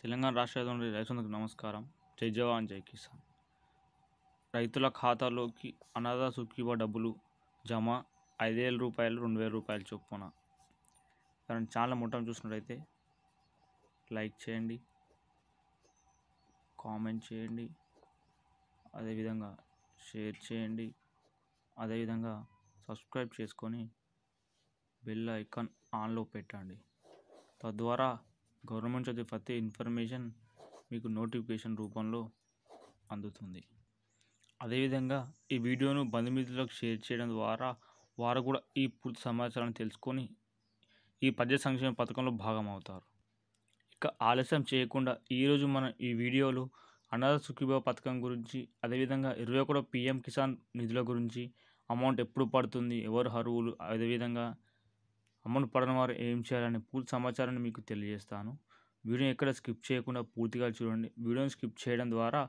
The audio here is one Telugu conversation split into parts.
తెలంగాణ రాష్ట్ర నుండి రైతులకు నమస్కారం. జై జవాన్ జై కిసాన్. రైతుల ఖాతాలోకి అన్నదాత సుఖీభవ డబ్బులు జమ 5,000 రూపాయలు 2,000 రూపాయలు చొప్పున. దాని ఛానల్ మొత్తం చూసినట్లయితే లైక్ చేయండి, కామెంట్ చేయండి, అదేవిధంగా షేర్ చేయండి, అదేవిధంగా సబ్స్క్రైబ్ చేసుకొని బెల్ ఐకాన్ ఆన్లో పెట్టండి. తద్వారా గవర్నమెంట్ చదివే ప్రతి ఇన్ఫర్మేషన్ మీకు నోటిఫికేషన్ రూపంలో అందుతుంది. అదేవిధంగా ఈ వీడియోను బంధుమిత్రులకు షేర్ చేయడం ద్వారా వారు కూడా ఈ పూర్తి సమాచారాన్ని తెలుసుకొని ఈ ప్రజా సంక్షేమ పథకంలో భాగం అవుతారు. ఇక ఆలస్యం చేయకుండా ఈరోజు మనం ఈ వీడియోలో అన్నదాత సుఖీభవ పథకం గురించి, అదేవిధంగా 21 PM కిసాన్ నిధుల గురించి, అమౌంట్ ఎప్పుడు పడుతుంది, ఎవరు అర్హులు, అదేవిధంగా అమౌంట్ పడని వారు ఏం చేయాలనే పూర్తి సమాచారాన్ని మీకు తెలియజేస్తాను. వీడియోని ఎక్కడ స్కిప్ చేయకుండా పూర్తిగా చూడండి. వీడియోని స్కిప్ చేయడం ద్వారా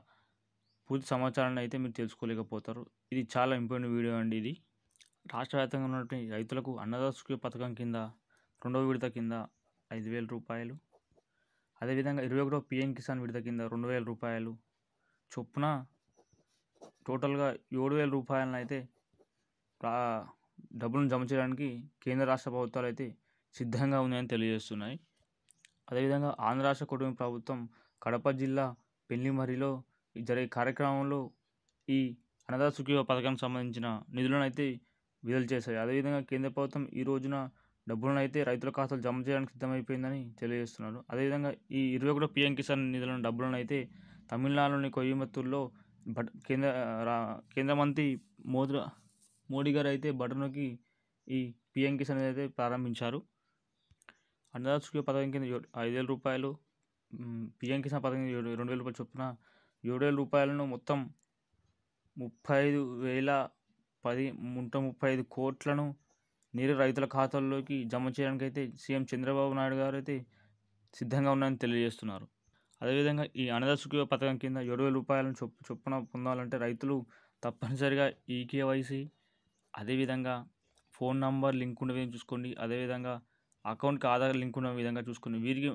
పూర్తి సమాచారాన్ని అయితే మీరు తెలుసుకోలేకపోతారు. ఇది చాలా ఇంపార్టెంట్ వీడియో అండి. ఇది రాష్ట్ర వ్యాప్తంగా ఉన్నటువంటి రైతులకు అన్నదాత సుఖీభవ పథకం కింద 2వ విడత కింద 5,000 రూపాయలు, అదేవిధంగా 21 PM కిసాన్ విడత కింద 2,000 రూపాయలు చొప్పున టోటల్గా 7,000 రూపాయలను అయితే డబ్బులను జమ చేయడానికి కేంద్ర రాష్ట్ర ప్రభుత్వాలు అయితే సిద్ధంగా ఉన్నాయని తెలియజేస్తున్నాయి. అదేవిధంగా ఆంధ్ర రాష్ట్ర కుటుంబ ప్రభుత్వం కడప జిల్లా పెళ్లిమర్రిలో జరిగే కార్యక్రమంలో ఈ అన్నదాత సుఖీభవ పథకానికి సంబంధించిన నిధులను అయితే విడుదల చేశాయి. అదేవిధంగా కేంద్ర ప్రభుత్వం ఈ రోజున డబ్బులను అయితే రైతుల ఖాతాలు జమ చేయడానికి సిద్ధమైపోయిందని తెలియజేస్తున్నారు. అదేవిధంగా ఈ 21 PM కిసాన్ నిధులను డబ్బులను అయితే తమిళనాడులోని కోయంబత్తూరులో కేంద్ర మంత్రి మోడీ గారు అయితే బటన్కి ఈ PM కిసాన్ అయితే ప్రారంభించారు. అన్నదాత సుఖీభవ పథకం కింద 5,000 రూపాయలు, PM కిసాన్ పథకం కింద 2,000 రూపాయలు చొప్పున 7,000 రూపాయలను మొత్తం 35 కోట్లను నేరుగా రైతుల ఖాతాల్లోకి జమ చేయడానికి అయితే సీఎం చంద్రబాబు నాయుడు గారు అయితే సిద్ధంగా ఉన్నారని తెలియజేస్తున్నారు. అదేవిధంగా ఈ అన్నదాత సుఖీభవ పథకం కింద 7,000 రూపాయలను చొప్పున పొందాలంటే రైతులు తప్పనిసరిగా KYC, అదేవిధంగా ఫోన్ నంబర్ లింక్ ఉన్న విధంగా చూసుకోండి, అదేవిధంగా అకౌంట్కి ఆధార్ లింక్ ఉన్న విధంగా చూసుకోండి. వీరికి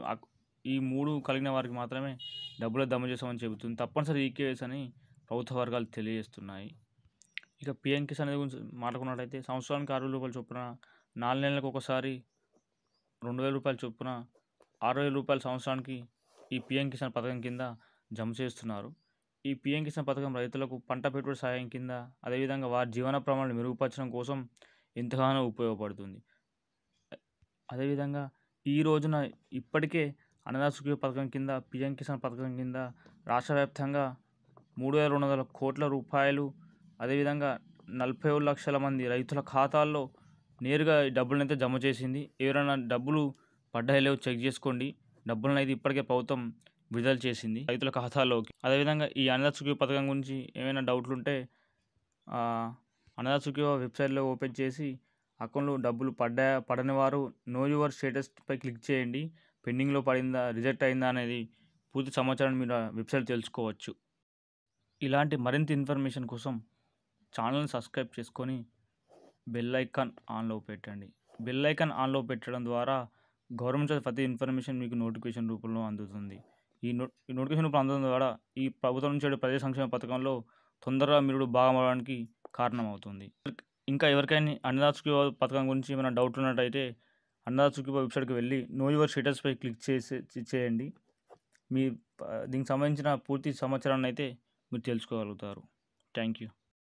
ఈ 3 కలిగిన వారికి మాత్రమే డబ్బులు జమ చేస్తామని చెబుతుంది. తప్పనిసరి KYC అని ప్రభుత్వ వర్గాలు తెలియజేస్తున్నాయి. ఇక PM కిసాన్ గురించి మాట్లాడుకున్నట్లయితే సంవత్సరానికి 6,000 రూపాయలు చొప్పున, 4 నెలలకు ఒకసారి 2,000 రూపాయలు చొప్పున 6,000 రూపాయలు సంవత్సరానికి ఈ PM కిసాన్ పథకం కింద జమ చేస్తున్నారు. ఈ PM కిసాన్ పథకం రైతులకు పంట పెట్టుబడి సహాయం కింద, అదేవిధంగా వారి జీవన ప్రమాణాలను మెరుగుపరచడం కోసం ఎంతగానో ఉపయోగపడుతుంది. అదేవిధంగా ఈ రోజున ఇప్పటికే అన్నదాత సుఖీభవ పథకం కింద, PM కిసాన్ పథకం కింద రాష్ట్ర వ్యాప్తంగా 3,200 కోట్ల రూపాయలు, అదేవిధంగా 47 లక్షల మంది రైతుల ఖాతాల్లో నేరుగా ఈ డబ్బులను అయితే జమ చేసింది. ఎవరైనా డబ్బులు పడ్డాయో లేవో చెక్ చేసుకోండి. డబ్బులను అయితే ఇప్పటికే ప్రభుత్వం విడుదల చేసింది రైతుల ఖాతాల్లోకి. అదేవిధంగా ఈ అన్నదాత సుఖీభవ పథకం గురించి ఏమైనా డౌట్లు ఉంటే అన్నదాత సుఖీభవ వెబ్సైట్లో ఓపెన్ చేసి అకౌంట్లో డబ్బులు పడని వారు నో యువర్ స్టేటస్పై క్లిక్ చేయండి. పెండింగ్లో పడిందా, రిజెక్ట్ అయిందా అనేది పూర్తి సమాచారం మీరు వెబ్సైట్ తెలుసుకోవచ్చు. ఇలాంటి మరింత ఇన్ఫర్మేషన్ కోసం ఛానల్ని సబ్స్క్రైబ్ చేసుకొని బెల్ ఐకాన్ ఆన్లో పెట్టండి. బెల్ ఐకాన్ ఆన్లో పెట్టడం ద్వారా గవర్నమెంట్ ప్రతి ఇన్ఫర్మేషన్ మీకు నోటిఫికేషన్ రూపంలో అందుతుంది. ఈ నోటిఫికేషన్ రూపంలో అందడం ద్వారా ఈ ప్రభుత్వం నుంచి ప్రజా సంక్షేమ పథకంలో తొందరగా మీరు భాగం అవడానికి కారణమవుతుంది. ఇంకా ఎవరికైనా అన్నదాత సుఖీభవ పథకం గురించి ఏమైనా డౌట్ ఉన్నట్టయితే అన్నదాత సుఖీభవ వెబ్సైట్కి వెళ్ళి నో యువర్ స్టేటస్పై క్లిక్ చేయండి. మీ దీనికి సంబంధించిన పూర్తి సమాచారాన్ని అయితే మీరు తెలుసుకోగలుగుతారు. Thank you.